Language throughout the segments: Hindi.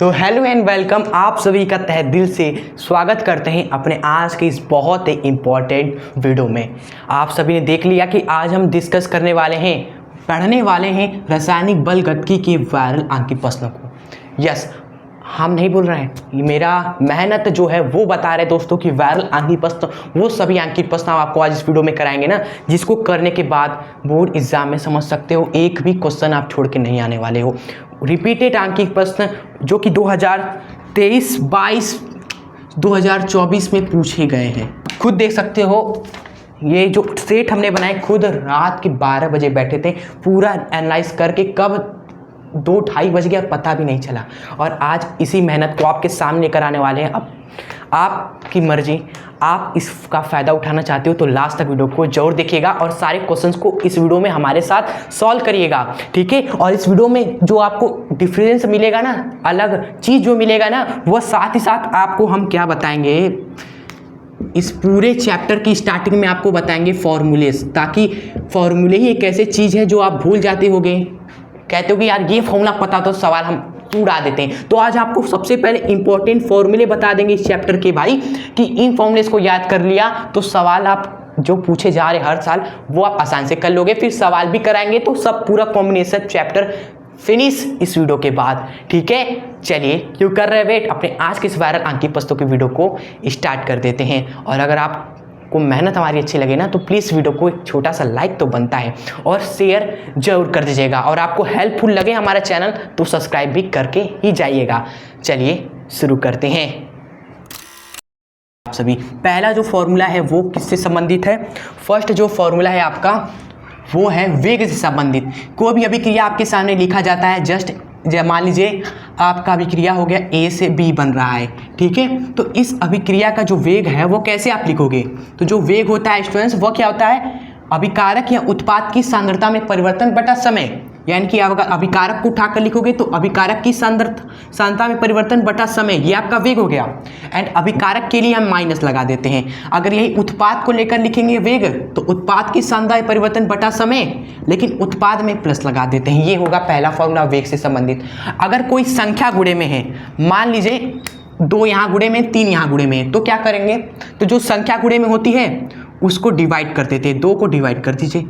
तो हेलो एंड वेलकम, आप सभी का तहे दिल से स्वागत करते हैं अपने आज के इस बहुत ही इम्पॉर्टेंट वीडियो में। आप सभी ने देख लिया कि आज हम डिस्कस करने वाले हैं, पढ़ने वाले हैं रासायनिक बल गतिकी के वायरल आंकिक प्रश्नों को। यस, हम नहीं बोल रहे हैं, ये मेरा मेहनत जो है वो बता रहे दोस्तों कि वायरल आंकिक प्रश्न, वो सभी आंकिक प्रश्न हम आपको आज इस वीडियो में कराएंगे ना, जिसको करने के बाद बोर्ड एग्जाम में समझ सकते हो एक भी क्वेश्चन आप छोड़ के नहीं आने वाले हो। रिपीटेड आंकिक प्रश्न जो कि 2023, 22, 2024 में पूछे गए हैं। खुद देख सकते हो, ये जो सेट हमने बनाए खुद रात के 12 बजे बैठे थे, पूरा एनालाइज करके कब 2-2:30 बज गया पता भी नहीं चला, और आज इसी मेहनत को आपके सामने लेकर आने वाले हैं। अब आपकी मर्जी, आप इसका फ़ायदा उठाना चाहते हो तो लास्ट तक वीडियो को जरूर देखिएगा और सारे क्वेश्चंस को इस वीडियो में हमारे साथ सॉल्व करिएगा, ठीक है। और इस वीडियो में जो आपको डिफरेंस मिलेगा ना, अलग चीज़ जो मिलेगा ना, वह साथ ही साथ आपको हम क्या बताएंगे, इस पूरे चैप्टर की स्टार्टिंग में आपको बताएंगे फॉर्मूलेस, ताकि फॉर्मूले ही एक ऐसे चीज़ है जो आप भूल जाते होगे, कहते हो कि यार ये फॉर्मूला पता तो सवाल हम उड़ा देते हैं। तो आज आपको सबसे पहले इंपॉर्टेंट फॉर्मूले बता देंगे इस चैप्टर के भाई, कि इन फॉर्मूलेस को याद कर लिया तो सवाल आप जो पूछे जा रहे हर साल वो आप आसान से कर लोगे, फिर सवाल भी कराएंगे तो सब पूरा कॉम्बिनेशन चैप्टर फिनिश इस वीडियो के बाद, ठीक है। चलिए क्यों कर रहे वेट, अपने आज के इस वायरल आंकिक प्रश्नों की वीडियो को स्टार्ट कर देते हैं। और अगर आप को मेहनत हमारी अच्छी लगे ना तो प्लीज़ वीडियो को एक छोटा सा लाइक तो बनता है और शेयर जरूर कर दीजिएगा, और आपको हेल्पफुल लगे हमारा चैनल तो सब्सक्राइब भी करके ही जाइएगा। चलिए शुरू करते हैं। आप सभी, पहला जो फॉर्मूला है वो किससे संबंधित है? फर्स्ट जो फॉर्मूला है आपका वो है वेग से संबंधित। कोई भी अभिक्रिया आपके सामने लिखा जाता है, जस्ट मान लीजिए आपका अभिक्रिया हो गया A से B बन रहा है, ठीक है। तो इस अभिक्रिया का जो वेग है वो कैसे आप लिखोगे? तो जो वेग होता है स्टूडेंट्स, वो क्या होता है? अभिकारक या उत्पाद की सांद्रता में परिवर्तन बटा समय, यानी कि अगर अभिकारक को उठाकर लिखोगे तो अभिकारक की सांद्रता में परिवर्तन बटा समय, ये आपका वेग हो गया। एंड अभिकारक के लिए हम माइनस लगा देते हैं। अगर यही उत्पाद को लेकर लिखेंगे वेग, तो उत्पाद की सांद्रता में परिवर्तन बटा समय, लेकिन उत्पाद में प्लस लगा देते हैं। ये होगा पहला फॉर्मूला वेग से संबंधित। अगर कोई संख्या गुणे में है, मान लीजिए 2 यहाँ गुणे में, 3 यहाँ गुणे में, तो क्या करेंगे? तो जो संख्या गुणे में होती है उसको डिवाइड कर देते हैं, 2 को डिवाइड कर दीजिए।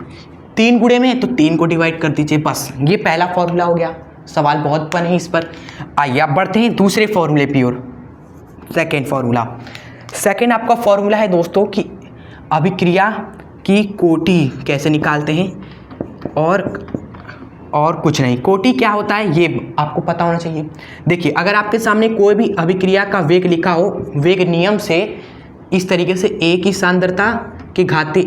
3 गुणे में तो 3 को डिवाइड कर दीजिए, बस ये पहला फॉर्मूला हो गया। सवाल बहुत बने हैं इस पर। आइए आप बढ़ते हैं दूसरे फॉर्मूले की ओर। सेकेंड फॉर्मूला, सेकेंड आपका फॉर्मूला है दोस्तों कि अभिक्रिया की कोटि कैसे निकालते हैं, और कुछ नहीं। कोटि क्या होता है ये आपको पता होना चाहिए। देखिए, अगर आपके सामने कोई भी अभिक्रिया का वेग लिखा हो, वेग नियम से इस तरीके से A की सांद्रता की घाते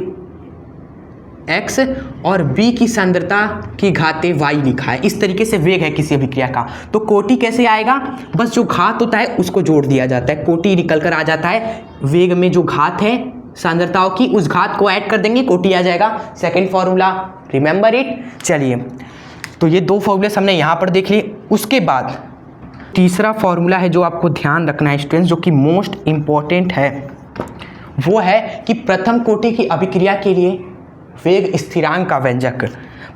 x और B की सांद्रता की घाते y लिखा है, इस तरीके से वेग है किसी अभिक्रिया का, तो कोटि कैसे आएगा? बस जो घात होता है उसको जोड़ दिया जाता है, कोटि निकल कर आ जाता है। वेग में जो घात है सांद्रताओं की, उस घात को ऐड कर देंगे, कोटि आ जाएगा। Second formula, remember it. चलिए, तो ये 2 फॉर्मूले हमने यहाँ पर देख लिए। उसके बाद तीसरा फॉर्मूला है जो आपको ध्यान रखना है स्टूडेंट्स, जो कि मोस्ट इम्पॉर्टेंट है, वो है कि प्रथम कोटि की अभिक्रिया के लिए वेग स्थिरांक का व्यंजक,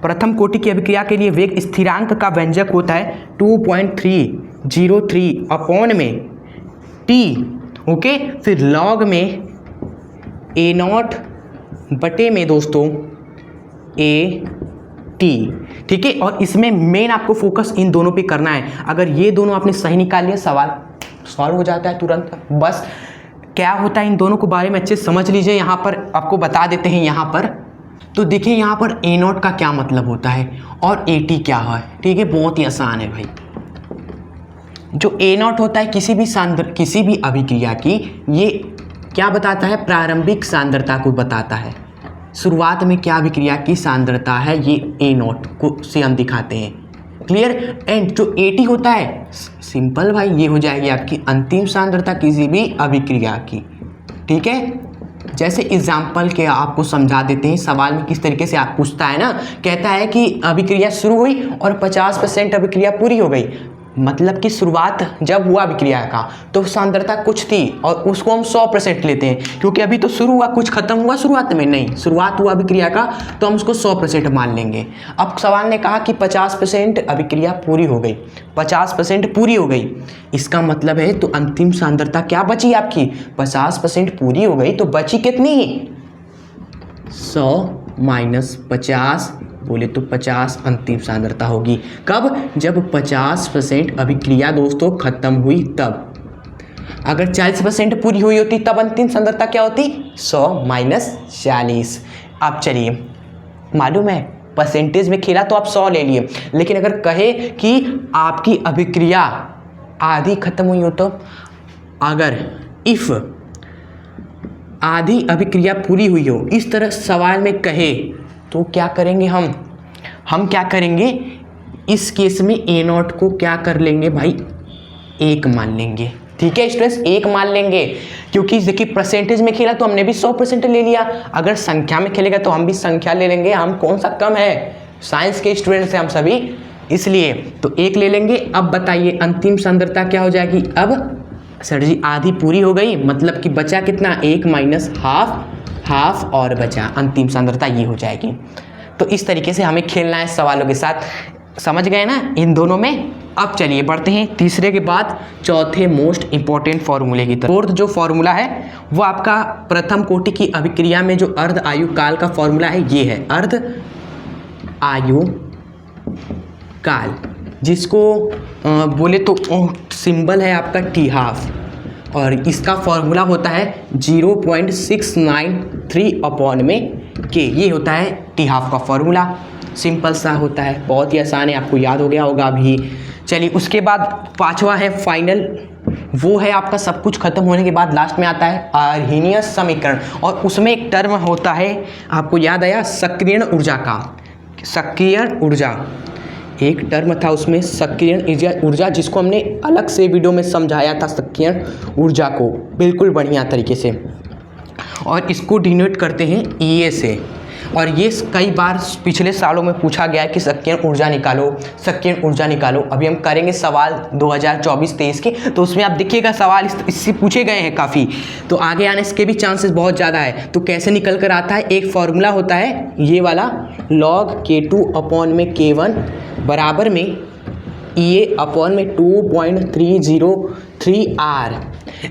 प्रथम कोटि की अभिक्रिया के लिए वेग स्थिरांक का व्यंजक होता है 2.303 अपॉन में t, ओके। फिर लॉग में A0 बटे में दोस्तों AT, ठीक है। और इसमें मेन आपको फोकस इन दोनों पे करना है। अगर ये दोनों आपने सही निकाल लिया, सवाल सॉल्व हो जाता है तुरंत। बस क्या होता है इन दोनों के बारे में अच्छे समझ लीजिए। यहाँ पर आपको बता देते हैं। यहाँ पर तो देखिए, यहाँ पर A0 का क्या मतलब होता है और AT क्या है, ठीक है। बहुत ही आसान है भाई। जो A0 होता है किसी भी अभिक्रिया की, ये क्या बताता है? प्रारंभिक सांद्रता को बताता है। शुरुआत में क्या अभिक्रिया की सांद्रता है, ये A0 को से हम दिखाते हैं। क्लियर। एंड जो AT होता है, सिंपल भाई, ये हो जाएगी आपकी अंतिम सांद्रता किसी भी अभिक्रिया की, ठीक है। जैसे एग्जाम्पल के आपको समझा देते हैं, सवाल में किस तरीके से आप पूछता है ना, कहता है कि अभिक्रिया शुरू हुई और 50% अभिक्रिया पूरी हो गई, मतलब कि शुरुआत जब हुआ अभिक्रिया का तो सांद्रता कुछ थी और उसको हम 100% लेते हैं, क्योंकि अभी तो शुरू हुआ, कुछ खत्म हुआ शुरुआत में नहीं, शुरुआत हुआ अभिक्रिया का तो हम उसको 100% मान लेंगे। अब सवाल ने कहा कि 50% अभिक्रिया पूरी हो गई, 50% पूरी हो गई, इसका मतलब है तो अंतिम सांद्रता क्या बची आपकी, 50% पूरी हो गई तो बची कितनी, 100 माइनस 50 बोले तो 50 अंतिम सांद्रता होगी। कब, जब 50% अभिक्रिया दोस्तों खत्म हुई तब। अगर 40% पूरी हुई होती तब अंतिम सांद्रता क्या होती, 100 माइनस 40। अब चलिए, मालूम है परसेंटेज में खेला तो आप 100 ले लिए, लेकिन अगर कहे कि आपकी अभिक्रिया आधी खत्म हुई हो तो, अगर इफ आधी अभिक्रिया पूरी हुई हो इस तरह सवाल में कहे तो क्या करेंगे हम क्या करेंगे, इस केस में A0 को क्या कर लेंगे भाई, 1 मान लेंगे। ठीक है स्टूडेंट्स, 1 मान लेंगे, क्योंकि देखिए परसेंटेज में खेला तो हमने भी 100% ले लिया, अगर संख्या में खेलेगा तो हम भी संख्या ले लेंगे, हम कौन सा कम है, साइंस के स्टूडेंट्स हैं हम सभी, इसलिए तो 1 ले लेंगे। अब बताइए अंतिम सांद्रता क्या हो जाएगी, अब सर जी आधी पूरी हो गई, मतलब कि बचा कितना, 1 माइनस हाफ और बचा, अंतिम सांद्रता ये हो जाएगी। तो इस तरीके से हमें खेलना है सवालों के साथ, समझ गए ना इन दोनों में। अब चलिए बढ़ते हैं तीसरे के बाद चौथे मोस्ट इंपॉर्टेंट फॉर्मूले की तरफ। फोर्थ जो फॉर्मूला है वो आपका प्रथम कोटि की अभिक्रिया में जो अर्ध आयु काल का फॉर्मूला है, ये है अर्ध आयु काल, जिसको बोले तो सिंबल है आपका T½ और इसका फॉर्मूला होता है 0.693/K, ये होता है T½ का फॉर्मूला, सिंपल सा होता है, बहुत ही आसान है, आपको याद हो गया होगा अभी। चलिए उसके बाद पांचवा है फाइनल, वो है आपका सब कुछ खत्म होने के बाद लास्ट में आता है अर्हीनियस समीकरण, और उसमें एक टर्म होता है, आपको याद आया, सक्रियण ऊर्जा का, सक्रियण ऊर्जा एक टर्म था उसमें, सक्रियण ऊर्जा, जिसको हमने अलग से वीडियो में समझाया था सक्रियण ऊर्जा को बिल्कुल बढ़िया तरीके से, और इसको डिनोट करते हैं EA से। और ये कई बार पिछले सालों में पूछा गया है कि सक्रियण ऊर्जा निकालो, सक्रियण ऊर्जा निकालो। अभी हम करेंगे सवाल 2024-23 के, तो उसमें आप देखिएगा सवाल इससे पूछे गए हैं काफ़ी, तो आगे आने के भी चांसेस बहुत ज़्यादा है। तो कैसे निकल कर आता है, एक फॉर्मूला होता है ये वाला, log K2/K1 बराबर में EA/2.303R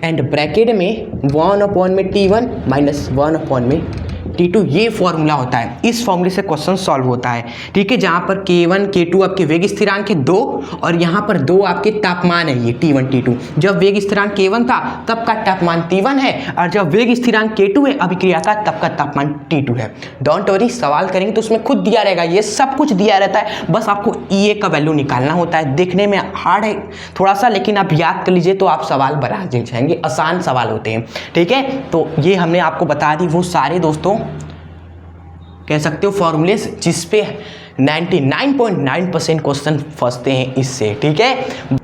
एंड ब्रैकेट में 1/T1 माइनस 1/T2, ये फॉर्मूला होता है। इस फॉर्मूले से क्वेश्चन सॉल्व होता है, ठीक है, जहाँ पर K1 K2 आपके वेग स्थिरांक है 2 और यहाँ पर 2 आपके तापमान है, ये T1 T2। जब वेग स्थिरांक K1 था तब का तापमान T1 है, और जब वेग स्थिरांक K2 है अभिक्रिया का तब का तापमान T2 है। डोंट वरी, सवाल करेंगे तो उसमें खुद दिया रहेगा, ये सब कुछ दिया रहता है, बस आपको EA का वैल्यू निकालना होता है। देखने में हार्ड है थोड़ा सा, लेकिन आप याद कर लीजिए तो आप सवाल बना जाएंगे, आसान सवाल होते हैं, ठीक है। तो ये हमने आपको बता दी वो सारे दोस्तों कह सकते हो फॉर्मूले जिस पे 99.9% क्वेश्चन फंसते हैं इससे, ठीक है।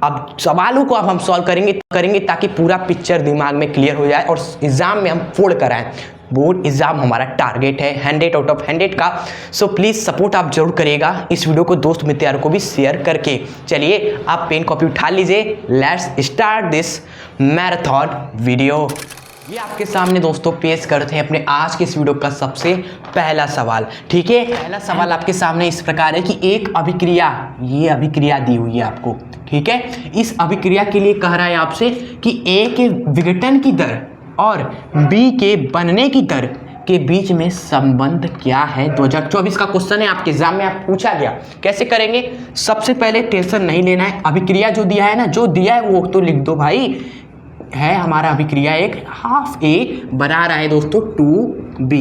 अब सवालों को अब हम सॉल्व करेंगे ताकि पूरा पिक्चर दिमाग में क्लियर हो जाए और एग्जाम में हम फोड़ कर आए। बोर्ड एग्जाम हमारा टारगेट है 100 आउट ऑफ 100 का, सो प्लीज़ सपोर्ट आप जरूर करिएगा इस वीडियो को दोस्त मित्रों को भी शेयर करके। चलिए आप पेन कॉपी उठा लीजिए, let's start this marathon video. ये आपके सामने दोस्तों पेश करते हैं अपने आज के इस वीडियो का सबसे पहला सवाल, ठीक है। पहला सवाल आपके सामने इस प्रकार है कि एक अभिक्रिया, ये अभिक्रिया दी हुई है आपको, ठीक है। इस अभिक्रिया के लिए कह रहा है आपसे कि A के विघटन की दर और B के बनने की दर के बीच में संबंध क्या है। 2024 का क्वेश्चन है, आपके एग्जाम में आप पूछा गया। कैसे करेंगे, सबसे पहले टेंशन नहीं लेना है, अभिक्रिया जो दिया है ना, जो दिया है वो तो लिख दो भाई, है हमारा अभिक्रिया एक हाफ A बना रहा है दोस्तों 2B,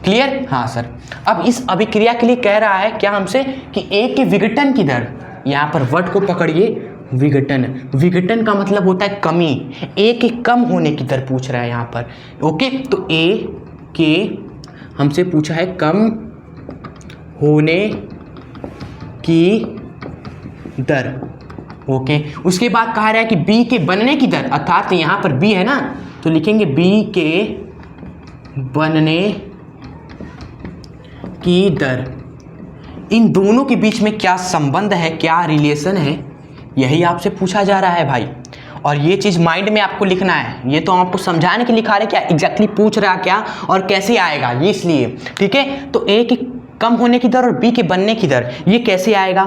क्लियर। हाँ सर, अब इस अभिक्रिया के लिए कह रहा है क्या हमसे कि A के विघटन की दर, यहाँ पर वर्ड को पकड़िए, विघटन, विघटन का मतलब होता है कमी, A के कम होने की दर पूछ रहा है यहाँ पर, ओके। तो A के हमसे पूछा है कम होने की दर, ओके। उसके बाद कहा रहा है कि B के बनने की दर, अर्थात यहाँ पर B है ना, तो लिखेंगे B के बनने की दर। इन दोनों के बीच में क्या संबंध है, क्या रिलेशन है, यही आपसे पूछा जा रहा है भाई। और ये चीज़ माइंड में आपको लिखना है, ये तो आपको समझाने के लिए लिखा रहे क्या एग्जैक्टली पूछ रहा क्या और कैसे आएगा ये इसलिए, ठीक है। तो ए के कम होने की दर और बी के बनने की दर ये कैसे आएगा,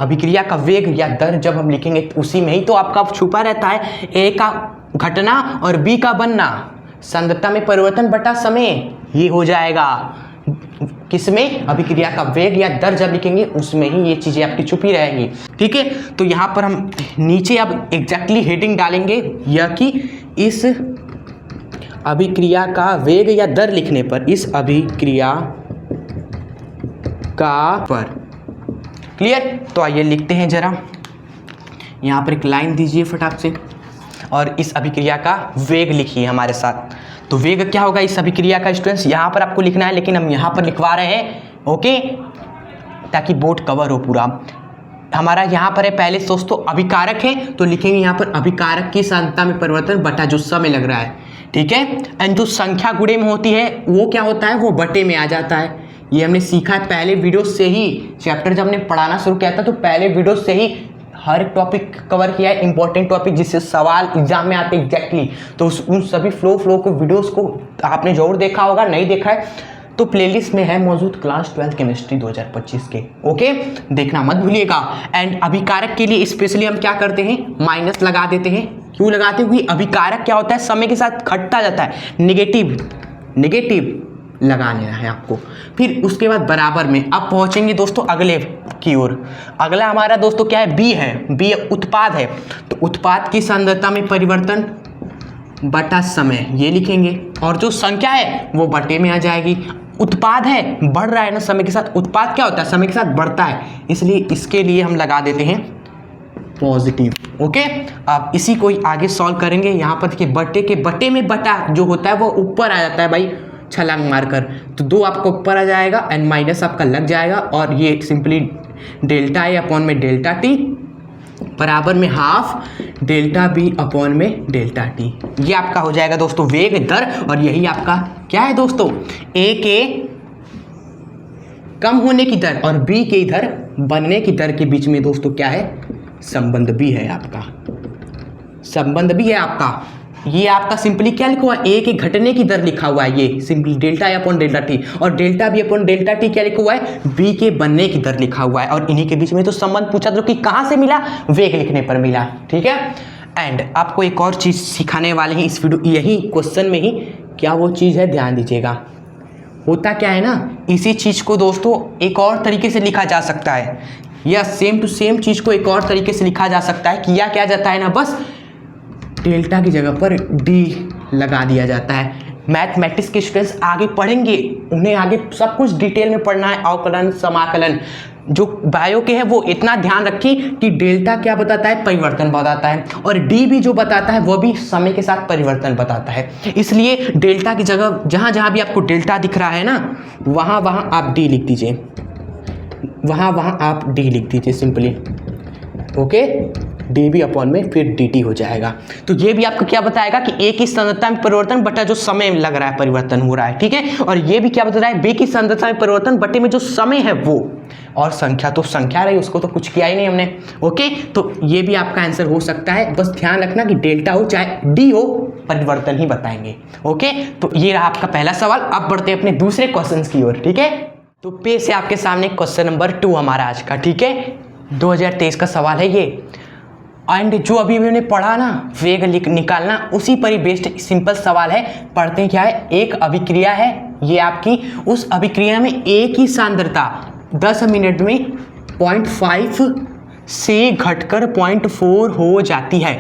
अभिक्रिया का वेग या दर जब हम लिखेंगे तो उसी में ही तो आपका छुपा रहता है ए का घटना और बी का बनना, सांद्रता में परिवर्तन बटा समय, ये हो जाएगा किसमें, अभिक्रिया का वेग या दर जब लिखेंगे उसमें ही ये चीज़ें आपकी छुपी रहेंगी, ठीक है। तो यहाँ पर हम नीचे अब एग्जैक्टली हेडिंग डालेंगे यह कि इस अभिक्रिया का वेग या दर लिखने पर, इस अभिक्रिया का पर, क्लियर। तो आइए लिखते हैं जरा, यहाँ पर एक लाइन दीजिए फटाक से और इस अभिक्रिया का वेग लिखिए हमारे साथ। तो वेग क्या होगा इस अभिक्रिया का स्टूडेंट्स, यहाँ पर आपको लिखना है लेकिन हम यहाँ पर लिखवा रहे हैं, ओके, ताकि बोर्ड कवर हो पूरा। हमारा यहाँ पर है पहले दोस्तों अभिकारक है तो लिखेंगे यहाँ पर अभिकारक की सांद्रता में परिवर्तन बटा जो समय लग रहा है, ठीक है। एंड जो संख्या गुणे में होती है वो क्या होता है, वो बटे में आ जाता है। ये हमने सीखा है पहले वीडियो से ही, चैप्टर जब हमने पढ़ाना शुरू किया था तो पहले वीडियो से ही हर एक टॉपिक कवर किया है, इंपॉर्टेंट टॉपिक जिससे सवाल एग्जाम में आते एग्जैक्टली। तो उन सभी फ्लो को वीडियोस को आपने जरूर देखा होगा, नहीं देखा है तो प्लेलिस्ट में है मौजूद क्लास 12 केमिस्ट्री 2025 के, ओके, देखना मत भूलिएगा। एंड अभिकारक के लिए स्पेशली हम क्या करते हैं, माइनस लगा देते हैं। क्यों लगाते हैं, क्योंकि अभिकारक क्या होता है समय के साथ घटता जाता है, नेगेटिव लगा लेना है आपको। फिर उसके बाद बराबर में अब पहुंचेंगे दोस्तों अगले की ओर। अगला हमारा दोस्तों क्या है, बी है, बी उत्पाद है। तो उत्पाद की सांद्रता में परिवर्तन बटा समय ये लिखेंगे और जो संख्या है वो बटे में आ जाएगी। उत्पाद है, बढ़ रहा है ना समय के साथ, उत्पाद क्या होता है समय के साथ बढ़ता है, इसलिए इसके लिए हम लगा देते हैं पॉजिटिव, ओके। अब इसी को आगे सॉल्व करेंगे। यहाँ पर देखिए बटे के बटे में बटा जो होता है वो ऊपर आ जाता है भाई छलांग मारकर, तो 2 आपको ऊपर आ जाएगा एंड माइनस आपका लग जाएगा और ये सिंपली डेल्टा ए अपॉन में डेल्टा टी बराबर में हाफ डेल्टा बी अपॉन में डेल्टा टी, ये आपका हो जाएगा दोस्तों वेग दर। और यही आपका क्या है दोस्तों, ए के कम होने की दर और बी के इधर बनने की दर के बीच में दोस्तों क्या है, संबंध भी है आपका, संबंध भी है आपका। ये आपका सिंपली क्या लिखा हुआ है, ए के घटने की दर लिखा हुआ है, ये simply delta A upon delta T, और delta B upon delta T क्या लिखा हुआ है, बी के बनने की दर लिखा हुआ है। और इन्हीं के बीच में तो संबंध पूछा था कि कहाँ से मिला, वेग लिखने पर मिला, ठीक है। एंड आपको एक और चीज़ सिखाने वाले हैं इस वीडियो, यही क्वेश्चन में ही, क्या वो चीज़ है ध्यान दीजिएगा। होता क्या है ना, इसी चीज़ को दोस्तों एक और तरीके से लिखा जा सकता है, या सेम टू सेम चीज़ को एक और तरीके से लिखा जा सकता है। किया क्या जाता है ना, बस डेल्टा की जगह पर डी लगा दिया जाता है। मैथमेटिक्स के स्टूडेंट्स आगे पढ़ेंगे, उन्हें आगे सब कुछ डिटेल में पढ़ना है, अवकलन समाकलन। जो बायो के है वो इतना ध्यान रखिए कि डेल्टा क्या बताता है, परिवर्तन बताता है, और डी भी जो बताता है वो भी समय के साथ परिवर्तन बताता है। इसलिए डेल्टा की जगह जहाँ जहाँ भी आपको डेल्टा दिख रहा है ना, वहाँ वहाँ आप डी लिख दीजिए, वहाँ वहाँ आप डी लिख दीजिए simply, okay. D B upon में फिर डी टी हो जाएगा। तो ये भी आपको क्या बताएगा कि ए की सांद्रता में परिवर्तन बटा जो समय लग रहा है परिवर्तन हो रहा है, ठीक है। और ये भी क्या बता रहा है, बी की सांद्रता में परिवर्तन बटे में जो समय है वो, और संख्या तो संख्या रही, उसको तो कुछ किया ही नहीं हमने, ओके। तो ये भी आपका आंसर हो सकता है, बस ध्यान रखना कि डेल्टा हो चाहे डी हो, परिवर्तन ही बताएंगे, ओके। तो ये रहा आपका पहला सवाल। अब बढ़ते हैं अपने दूसरे क्वेश्चन की ओर, ठीक है। तो पे से आपके सामने क्वेश्चन नंबर 2 हमारा आज का, ठीक है, 2023 का सवाल है ये। एंड जो अभी हमने पढ़ा ना वेग निकालना, उसी पर ही बेस्ड सिंपल सवाल है। पढ़ते हैं क्या है, एक अभिक्रिया है ये आपकी, उस अभिक्रिया में ए की सांद्रता 10 मिनट में 0.5 से घटकर 0.4 हो जाती है।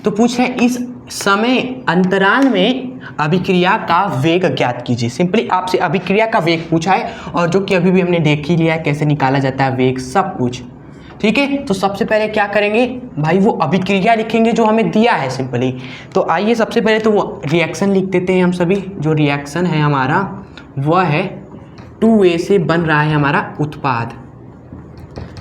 तो पूछ रहे हैं इस समय अंतराल में अभिक्रिया का वेग ज्ञात कीजिए। सिंपली आपसे अभिक्रिया का वेग पूछा है, और जो कि अभी भी हमने देख ही लिया है कैसे निकाला जाता है वेग, सब कुछ, ठीक है। तो सबसे पहले क्या करेंगे भाई, वो अभिक्रिया लिखेंगे जो हमें दिया है सिंपली। तो आइए सबसे पहले तो वो रिएक्शन लिख देते हैं हम सभी। जो रिएक्शन है हमारा वह है 2A से बन रहा है हमारा उत्पाद,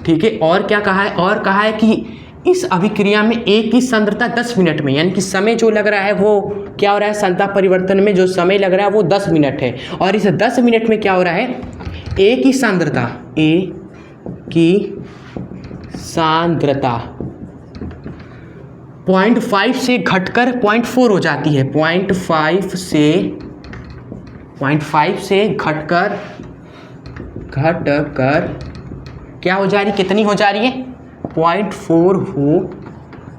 ठीक है। और क्या कहा है, और कहा है कि इस अभिक्रिया में ए की सांद्रता 10 मिनट में, यानी कि समय जो लग रहा है वो क्या हो रहा है, सांद्रता परिवर्तन में जो समय लग रहा है वो 10 मिनट है। और इस 10 मिनट में क्या हो रहा है, ए की सांद्रता, ए की सांद्रता 0.5 से घटकर 0.4 हो जाती है। 0.5 से घटकर क्या हो जा रही, कितनी हो जा रही है, 0.4 हो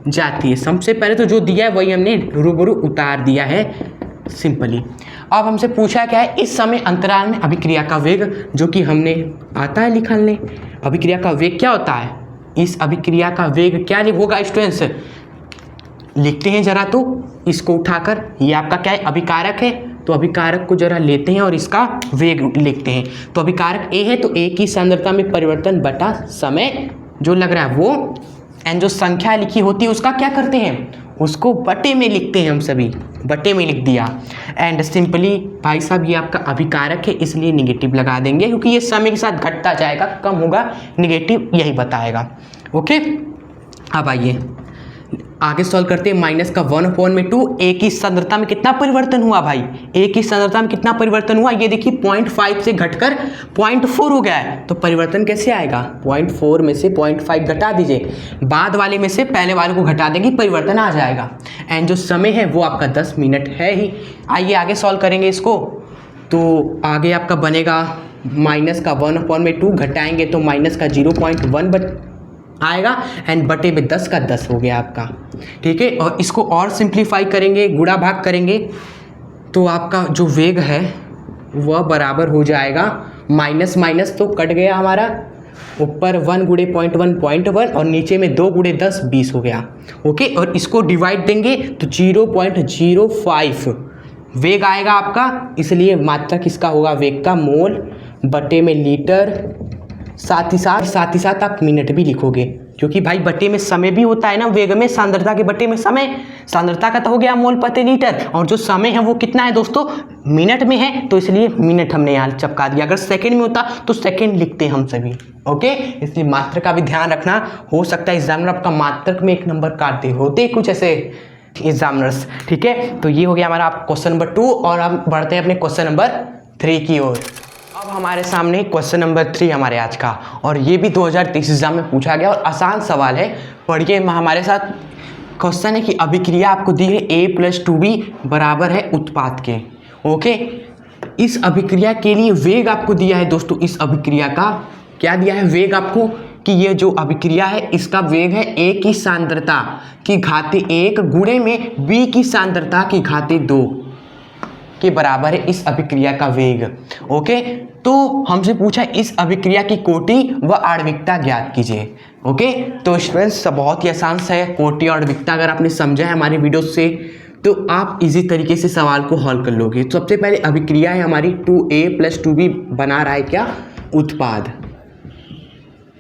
जाती है। सबसे पहले तो जो दिया है वही हमने रूबरू उतार दिया है सिंपली। अब हमसे पूछा क्या है, इस समय अंतराल में अभिक्रिया का वेग, जो कि हमने आता है निकालने। अभिक्रिया का वेग क्या होता है, इस अभिक्रिया का वेग क्या होगा स्टूडेंट्स, लिखते हैं जरा तो इसको उठाकर। ये आपका क्या है, अभिकारक है, तो अभिकारक को जरा लेते हैं और इसका वेग लिखते हैं। तो अभिकारक ए है, तो ए की सांद्रता में परिवर्तन बटा समय जो लग रहा है वो, एंड जो संख्या लिखी होती है उसका क्या करते हैं, उसको बटे में लिखते हैं। हम सभी बटे में लिख दिया। एंड सिंपली भाई साहब ये आपका अभिकारक है, इसलिए निगेटिव लगा देंगे, क्योंकि ये समय के साथ घटता जाएगा, कम होगा, निगेटिव यही बताएगा। ओके, अब आइए आगे सॉल्व करते हैं। माइनस का 1/2, ए की सांद्रता में कितना परिवर्तन हुआ भाई, ए की सांद्रता में कितना परिवर्तन हुआ, ये देखिए 0.5 से घटकर 0.4 हो गया है। तो परिवर्तन कैसे आएगा, 0.4 में से 0.5 घटा दीजिए, बाद वाले में से पहले वाले को घटा देंगे, परिवर्तन आ जाएगा। एंड जो समय है वो आपका 10 मिनट है ही। आइए आगे सॉल्व करेंगे इसको। तो आगे आपका बनेगा माइनस का 1/2 घटाएंगे तो माइनस का 0.1 आएगा, एंड बटे में 10 का 10 हो गया आपका। ठीक है, और इसको और सिंप्लीफाई करेंगे, गुणा भाग करेंगे, तो आपका जो वेग है वह बराबर हो जाएगा, माइनस माइनस तो कट गया हमारा, ऊपर 1 × 0.1 0.1 और नीचे में 2 × 10 20 हो गया। ओके, और इसको डिवाइड देंगे तो 0.05 वेग आएगा आपका, इसलिए मात्रा किसका होगा, वेग का, मोल बटे में लीटर, साथ ही साथ आप मिनट भी लिखोगे, क्योंकि भाई बटे में समय भी होता है ना वेग में, सांद्रता के बटे में समय, सांद्रता का तो हो गया मोल प्रति लीटर, और जो समय है वो कितना है दोस्तों, मिनट में है, तो इसलिए मिनट हमने यहाँ चिपका दिया। अगर सेकंड में होता तो सेकंड लिखते हम सभी। ओके, इसलिए मात्रा का भी ध्यान रखना, हो सकता है एग्जामिनर आपका मात्रक में 1 नंबर काटते होते कुछ ऐसे एग्जामिनर्स। ठीक है, तो ये हो गया हमारा क्वेश्चन नंबर 2, और हम बढ़ते हैं अपने क्वेश्चन नंबर 3 की ओर। अब हमारे सामने क्वेश्चन नंबर 3 हमारे आज का, और ये भी 2023 एग्जाम में पूछा गया और आसान सवाल है, पढ़िए हमारे साथ। क्वेश्चन है कि अभिक्रिया आपको दी है A+2B बराबर है उत्पाद के। ओके, इस अभिक्रिया के लिए वेग आपको दिया है दोस्तों, इस अभिक्रिया का क्या दिया है, वेग आपको, कि ये जो अभिक्रिया है इसका वेग है A की सांद्रता की घाते 1 गुणे में B की सांद्रता की घाते 2 के बराबर है इस अभिक्रिया का वेग। ओके, तो हमसे पूछा इस अभिक्रिया की कोटि व आणविकता ज्ञात कीजिए। ओके, तो स्टूडेंट्स बहुत ही आसान सा है, कोटि और आणविकता अगर आपने समझा है हमारी वीडियो से तो आप इजी तरीके से सवाल को हल कर लोगे। तो सबसे पहले अभिक्रिया है हमारी 2A+2B बना रहा है क्या, उत्पाद।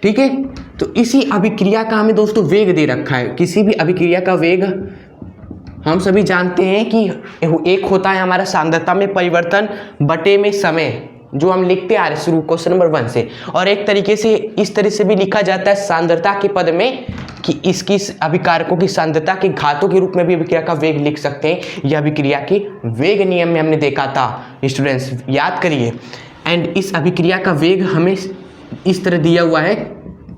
ठीक है, तो इसी अभिक्रिया का हमें दोस्तों वेग दे रखा है। किसी भी अभिक्रिया का वेग हम सभी जानते हैं कि एक होता है हमारा सांद्रता में परिवर्तन बटे में समय, जो हम लिखते आ रहे शुरू क्वेश्चन नंबर 1 से, और एक तरीके से इस तरह से भी लिखा जाता है सांद्रता के पद में कि इसकी अभिकारकों की सांद्रता के घातों के रूप में भी अभिक्रिया का वेग लिख सकते हैं। यह अभिक्रिया के वेग नियम में हमने देखा था स्टूडेंट्स, याद करिए। एंड इस अभिक्रिया का वेग हमें इस तरह दिया हुआ है,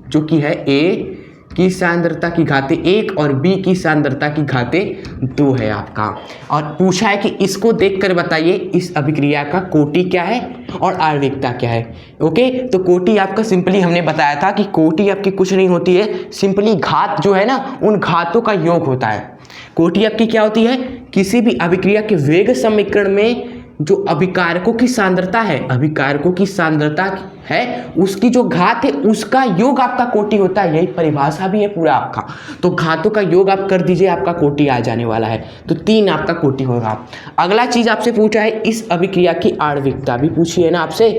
जो कि है A की सांद्रता की घाते 1 और B की सांद्रता की घाते 2 है आपका। और पूछा है कि इसको देखकर बताइए इस अभिक्रिया का कोटि क्या है और आणविकता क्या है। ओके, तो कोटि आपका सिंपली हमने बताया था कि कोटि आपकी कुछ नहीं होती है, सिंपली घात जो है ना उन घातों का योग होता है। कोटि आपकी क्या होती है, किसी भी अभिक्रिया के वेग समीकरण में जो अभिकारकों की सांद्रता है, अभिकारकों की सांद्रता है उसकी जो घात है उसका योग आपका कोटि होता है। यही परिभाषा भी है पूरा आपका। तो घातों का योग आप कर दीजिए, आपका कोटि आ जाने वाला है। तो 3 आपका कोटि होगा। अगला चीज आपसे पूछा है इस अभिक्रिया की आणविकता भी पूछी है ना आपसे,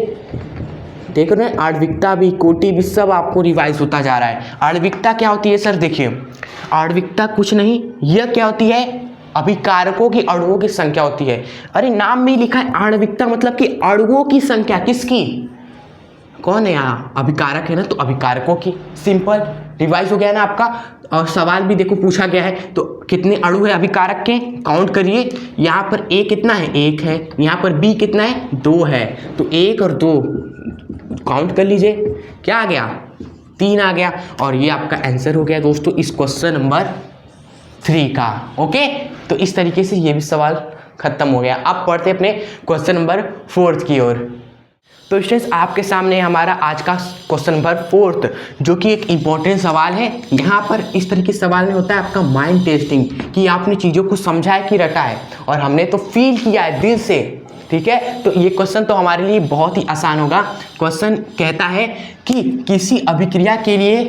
देख रहे हैं, आणविकता भी कोटि भी सब आपको रिवाइज होता जा रहा है। आणविकता क्या होती है सर, देखिए आणविकता कुछ नहीं, यह क्या होती है, अभिकारकों की अणुओं की संख्या होती है। अरे नाम में ही लिखा है आणविकता, मतलब कि अणुओं की संख्या, किसकी, कौन है यहाँ, अभिकारक है ना, तो अभिकारकों की। सिंपल रिवाइज हो गया ना आपका। और सवाल भी देखो पूछा गया है, तो कितने अणु है अभिकारक के, काउंट करिए। यहाँ पर A कितना है, 1 है, यहाँ पर B कितना है, 2 है, तो 1 और 2 काउंट कर लीजिए, क्या आ गया, 3 आ गया। और ये आपका आंसर हो गया दोस्तों इस क्वेश्चन नंबर 3 का। ओके, तो इस तरीके से ये भी सवाल खत्म हो गया। अब पढ़ते अपने क्वेश्चन नंबर 4 की ओर। तो स्टूडेंट्स, आपके सामने हमारा आज का क्वेश्चन नंबर 4, जो कि एक इम्पॉर्टेंट सवाल है। यहाँ पर इस तरह के सवाल में होता है आपका माइंड टेस्टिंग, कि आपने चीज़ों को समझा है कि रटा है, और हमने तो फील किया है दिल से। ठीक है, तो ये क्वेश्चन तो हमारे लिए बहुत ही आसान होगा। क्वेश्चन कहता है कि किसी अभिक्रिया के लिए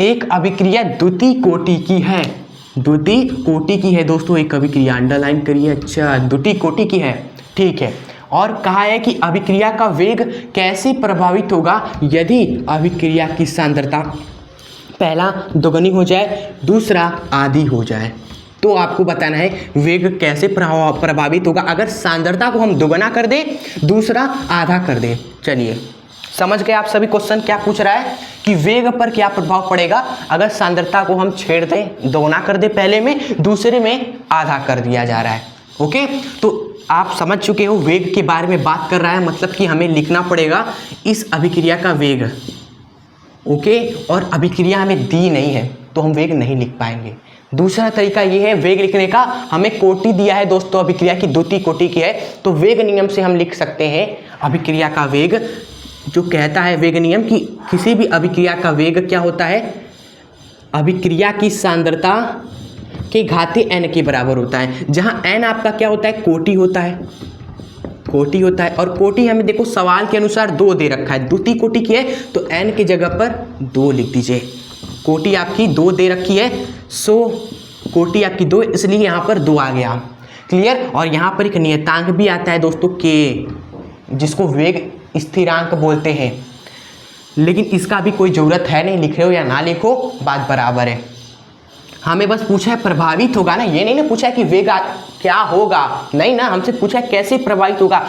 एक अभिक्रिया द्वितीय कोटि की है। द्वितीय कोटि की है दोस्तों एक अभिक्रिया, अंडरलाइन करिए। अच्छा, द्वितीय कोटि की है, ठीक है। और कहा है कि अभिक्रिया का वेग कैसे प्रभावित होगा यदि अभिक्रिया की सांद्रता पहला दोगुनी हो जाए, दूसरा आधी हो जाए। तो आपको बताना है वेग कैसे प्रभावित होगा अगर सांद्रता को हम दोगुना कर दें, दूसरा आधा कर दें। चलिए समझ गए आप सभी। क्वेश्चन क्या पूछ रहा है कि वेग पर क्या प्रभाव पड़ेगा अगर सांद्रता को हम छेड़ दें, दोगुना कर दें पहले में, दूसरे में आधा कर दिया जा रहा है। ओके, तो आप समझ चुके हो वेग के बारे में बात कर रहा है, मतलब कि हमें लिखना पड़ेगा इस अभिक्रिया का वेग। ओके, और अभिक्रिया हमें दी नहीं है तो हम वेग नहीं लिख पाएंगे। दूसरा तरीका ये है वेग लिखने का, हमें कोटि दिया है दोस्तों, अभिक्रिया की द्वितीय कोटि की है, तो वेग नियम से हम लिख सकते हैं अभिक्रिया का वेग, जो कहता है वेग नियम कि किसी भी अभिक्रिया का वेग क्या होता है, अभिक्रिया की सांद्रता के घातीय n के बराबर होता है। जहां n आपका क्या होता है, कोटि होता है, कोटि होता है। और कोटि हमें देखो सवाल के अनुसार 2 दे रखा है, द्वितीय कोटि की है तो n की जगह पर 2 लिख दीजिए। कोटि आपकी 2 दे रखी है, सो कोटि आपकी 2, इसलिए यहाँ पर 2 आ गया। क्लियर। और यहाँ पर एक नियतांक भी आता है दोस्तों k, जिसको वेग स्थिरांक बोलते हैं, लेकिन इसका भी कोई ज़रूरत है नहीं, लिख रहे हो या ना लिखो बात बराबर है। हमें बस पूछा है प्रभावित होगा ना, ये नहीं ना पूछा है कि वेग क्या होगा, नहीं ना, हमसे पूछा है कैसे प्रभावित होगा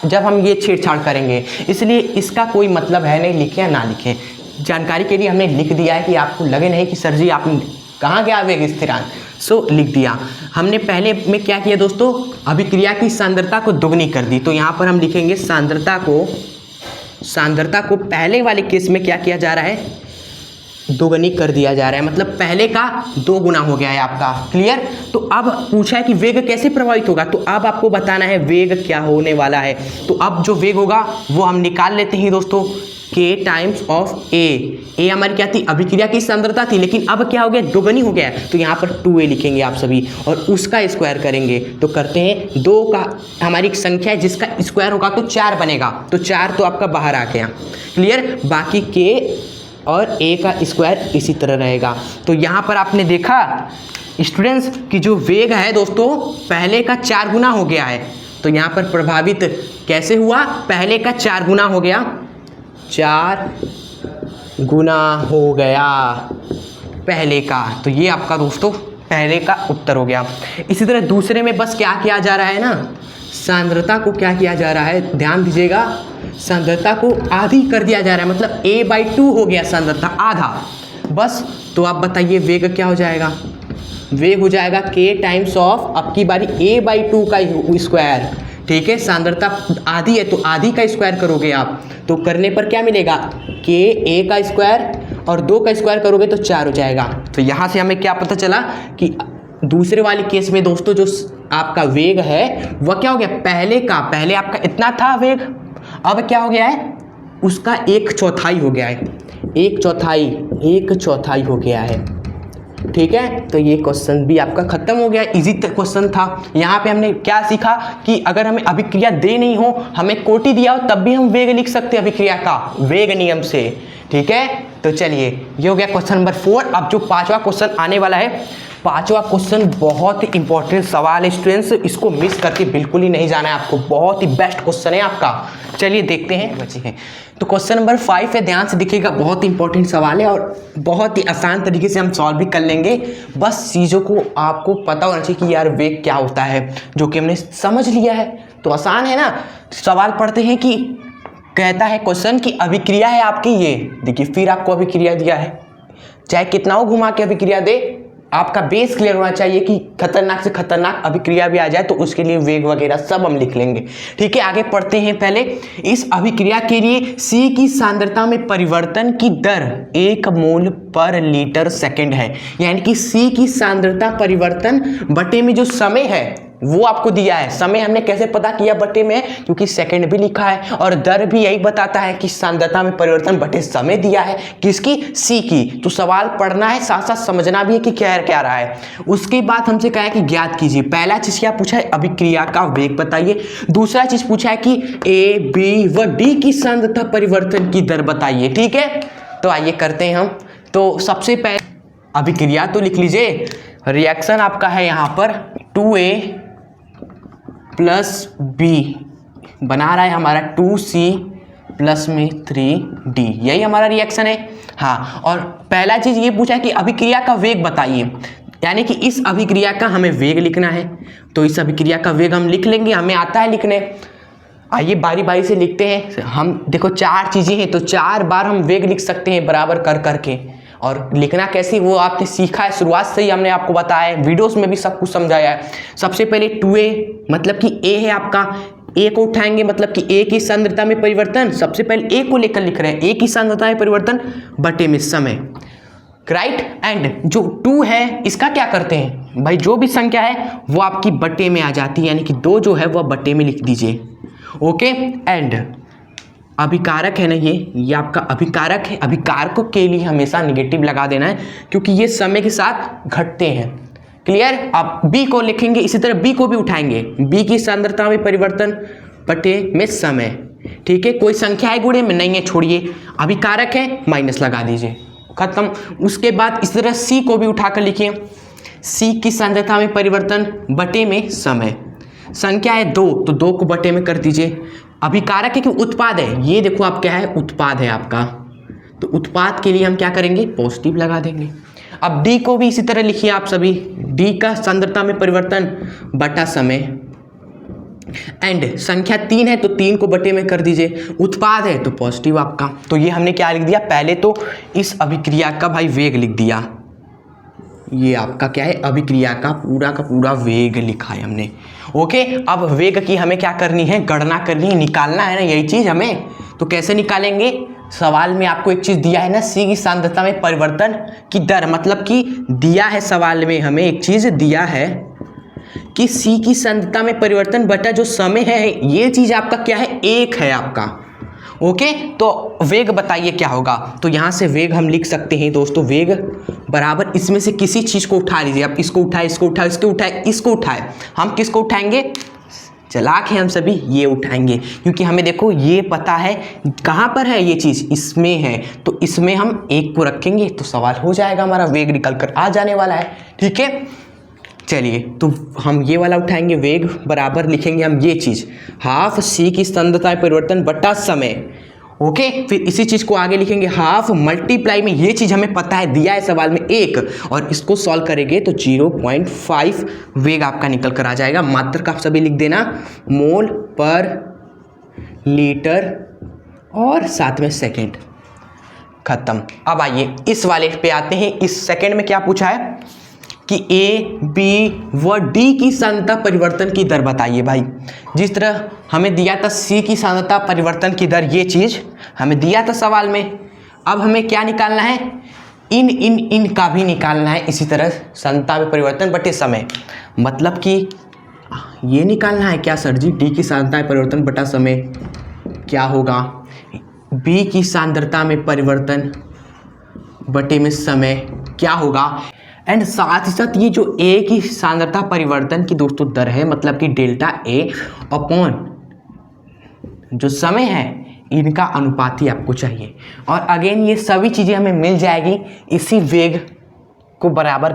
जब हम ये छेड़छाड़ करेंगे, इसलिए इसका कोई मतलब है नहीं लिखें या ना लिखें। जानकारी के लिए हमने लिख दिया है कि आपको लगे नहीं कि सर जी आपने कहाँ गया वेग स्थिरांक, सो लिख दिया। हमने पहले में क्या किया दोस्तों, अभिक्रिया की सांद्रता को दोगुनी कर दी, तो यहाँ पर हम लिखेंगे सांद्रता को पहले वाले केस में क्या किया जा रहा है, दोगुनी कर दिया जा रहा है, मतलब पहले का 2 गुना हो गया है आपका। क्लियर। तो अब पूछा है कि वेग कैसे प्रभावित होगा, तो अब आपको बताना है वेग क्या होने वाला है। तो अब जो वेग होगा वो हम निकाल लेते हैं दोस्तों, k टाइम्स ऑफ a हमारी क्या थी, अभिक्रिया की सांद्रता थी, लेकिन अब क्या हो गया, दोगुनी हो गया है, तो यहाँ पर 2a लिखेंगे आप सभी, और उसका स्क्वायर करेंगे तो करते हैं 2 का, हमारी एक संख्या है जिसका स्क्वायर होगा तो 4 बनेगा, तो 4 तो आपका बाहर आ गया। क्लियर। बाकी k और a का स्क्वायर इसी तरह रहेगा। तो यहाँ पर आपने देखा स्टूडेंट्स कि जो वेग है दोस्तों पहले का 4 गुना हो गया है, तो यहाँ पर प्रभावित कैसे हुआ, पहले का 4 गुना हो गया, 4 गुना हो गया पहले का, तो ये आपका दोस्तों पहले का उत्तर हो गया। इसी तरह दूसरे में बस क्या किया जा रहा है ना, सांद्रता को क्या किया जा रहा है, ध्यान दीजिएगा, सांद्रता को आधी कर दिया जा रहा है, मतलब a/2 हो गया सांद्रता आधा बस। तो आप बताइए वेग क्या हो जाएगा, वेग हो जाएगा k टाइम्स ऑफ, अब की बारी a/2 का स्क्वायर। ठीक है, सांद्रता आधी है तो आधी का स्क्वायर करोगे आप, तो करने पर क्या मिलेगा, k a का स्क्वायर और 2 का स्क्वायर करोगे तो 4 हो जाएगा। तो यहाँ से हमें क्या पता चला कि दूसरे वाले केस में दोस्तों जो आपका वेग है वह क्या हो गया, पहले आपका इतना था वेग, अब क्या हो गया है, उसका 1/4 हो गया है, 1/4 हो गया है। ठीक है, तो ये क्वेश्चन भी आपका खत्म हो गया, इजी क्वेश्चन था। यहाँ पे हमने क्या सीखा कि अगर हमें अभिक्रिया दे नहीं हो, हमें कोटि दिया हो, तब भी हम वेग लिख सकते हैं अभिक्रिया का वेग नियम से। ठीक है, तो चलिए ये हो गया क्वेश्चन नंबर 4। अब जो 5वां क्वेश्चन आने वाला है, 5वां क्वेश्चन बहुत ही इंपॉर्टेंट सवाल है स्टूडेंट्स, इसको मिस करके बिल्कुल ही नहीं जाना है आपको, बहुत ही बेस्ट क्वेश्चन है आपका। चलिए देखते हैं बच्चे हैं। तो क्वेश्चन नंबर 5 है, ध्यान से देखिएगा, बहुत इंपॉर्टेंट सवाल है और बहुत ही आसान तरीके से हम सॉल्व भी कर लेंगे। बस चीज़ों को आपको पता होना चाहिए कि यार वेग क्या होता है, जो कि हमने समझ लिया है तो आसान है ना। सवाल पढ़ते हैं कि कहता है क्वेश्चन की अभिक्रिया है आपकी, ये देखिए फिर आपको अभिक्रिया दिया है, चाहे कितना हो घुमा के अभिक्रिया दे आपका बेस क्लियर होना चाहिए कि खतरनाक से खतरनाक अभिक्रिया भी आ जाए तो उसके लिए वेग वगैरह सब हम लिख लेंगे। ठीक है, आगे पढ़ते हैं। पहले इस अभिक्रिया के लिए C की सांद्रता में परिवर्तन की दर 1 मोल पर लीटर सेकंड है, यानी कि C की सांद्रता परिवर्तन बटे में जो समय है वो आपको दिया है। समय हमने कैसे पता किया बटे में, क्योंकि सेकंड भी लिखा है और दर भी यही बताता है कि सांद्रता में परिवर्तन बटे समय दिया है किसकी, C की। तो सवाल पढ़ना है, साथ साथ समझना भी है कि क्या रहा है। उसके बाद हमसे कहा है कि ज्ञात कीजिए। पहला चीज क्या पूछा है, अभिक्रिया का वेग बताइए। दूसरा चीज पूछा है कि A, B व D की सांद्रता परिवर्तन की दर बताइए। ठीक है, तो आइए करते हैं हम। तो सबसे पहले अभिक्रिया तो लिख लीजिए। रिएक्शन आपका है यहाँ पर 2A प्लस B बना रहा है हमारा 2C प्लस में 3D, यही हमारा रिएक्शन है। हाँ, और पहला चीज ये पूछा है कि अभिक्रिया का वेग बताइए, यानी कि इस अभिक्रिया का हमें वेग लिखना है। तो इस अभिक्रिया का वेग हम लिख लेंगे, हमें आता है लिखने। आइए बारी बारी से लिखते हैं हम। देखो 4 चीजें हैं तो 4 बार हम वेग लिख सकते हैं बराबर कर करके। और लिखना कैसे वो आपने सीखा है, शुरुआत से ही हमने आपको बताया है, वीडियोस में भी सब कुछ समझाया है। सबसे पहले 2A मतलब कि A है आपका, A को उठाएंगे मतलब कि A की सांद्रता में परिवर्तन। सबसे पहले A को लेकर लिख रहे हैं, A की सांद्रता में परिवर्तन बटे में समय, राइट। एंड जो 2 है इसका क्या करते हैं भाई, जो भी संख्या है वो आपकी बटे में आ जाती है, यानी कि 2 जो है वह बटे में लिख दीजिए। ओके, एंड अभिकारक है ना, ये आपका अभिकारक है। अभिकारकों के लिए हमेशा निगेटिव लगा देना है क्योंकि ये समय के साथ घटते हैं। क्लियर। आप B को लिखेंगे, इसी तरह B को भी उठाएंगे, B की सांद्रता में परिवर्तन बटे में समय। ठीक है, कोई संख्या है गुणे में नहीं है, छोड़िए, अभिकारक है माइनस लगा दीजिए, खत्म। उसके बाद इस तरह C को भी उठाकर लिखिए, C की सांद्रता में परिवर्तन बटे में समय। संख्या है 2 तो 2 को बटे में कर दीजिए। अभिकारक है कि उत्पाद है, ये देखो आप क्या है, उत्पाद है आपका, तो उत्पाद के लिए हम क्या करेंगे, पॉजिटिव लगा देंगे। अब D को भी इसी तरह लिखिए आप सभी, D का सांद्रता में परिवर्तन बटा समय। एंड संख्या 3 है तो 3 को बटे में कर दीजिए, उत्पाद है तो पॉजिटिव आपका। तो ये हमने क्या लिख दिया, पहले तो इस अभिक्रिया का भाई वेग लिख दिया। ये आपका क्या है, अभिक्रिया का पूरा वेग लिखा है हमने। ओके, अब वेग की हमें क्या करनी है, गणना करनी है, निकालना है ना यही चीज हमें। तो कैसे निकालेंगे, सवाल में आपको एक चीज दिया है ना, C की सांद्रता में परिवर्तन की दर, मतलब कि दिया है सवाल में हमें एक चीज दिया है कि C की सांद्रता में परिवर्तन बटा जो समय है, ये चीज आपका क्या है, 1 है आपका। ओके, तो वेग बताइए क्या होगा। तो यहां से वेग हम लिख सकते हैं दोस्तों, वेग बराबर इसमें से किसी चीज को उठा लीजिए। आप इसको उठाए, इसको उठाए, इसको उठाए, इसको उठाए, हम किसको उठाएंगे, चालाक है हम सभी, ये उठाएंगे, क्योंकि हमें देखो ये पता है कहां पर है ये चीज, इसमें है, तो इसमें हम 1 को रखेंगे तो सवाल हो जाएगा, हमारा वेग निकल कर आ जाने वाला है। ठीक है, चलिए तो हम ये वाला उठाएंगे, वेग बराबर लिखेंगे हम ये चीज, हाफ C की सांद्रता परिवर्तन बटा समय। ओके, फिर इसी चीज को आगे लिखेंगे, हाफ मल्टीप्लाई में ये चीज हमें पता है, दिया है सवाल में 1, और इसको सॉल्व करेंगे तो 0.5 वेग आपका निकल कर आ जाएगा। मात्रक आप सभी लिख देना, मोल पर लीटर और साथ में सेकेंड, खत्म। अब आइए इस वाले पे आते हैं। इस सेकेंड में क्या पूछा है कि A, B व D की सांद्रता परिवर्तन की दर बताइए भाई। जिस तरह हमें दिया था C की सांद्रता परिवर्तन की दर, ये चीज हमें दिया था सवाल में। अब हमें क्या निकालना है, इन का भी निकालना है इसी तरह, सांद्रता में परिवर्तन बटे समय, मतलब कि ये निकालना है क्या सर जी, D की सांद्रता में परिवर्तन बटा समय क्या होगा, B की सांद्रता में परिवर्तन बटे में समय क्या होगा। एंड साथ ही साथ ये जो A की सांद्रता परिवर्तन की दोस्तों दर है, मतलब कि डेल्टा A अपॉन जो समय है, इनका अनुपात ही आपको चाहिए। और अगेन ये सभी चीज़ें हमें मिल जाएगी, इसी वेग को बराबर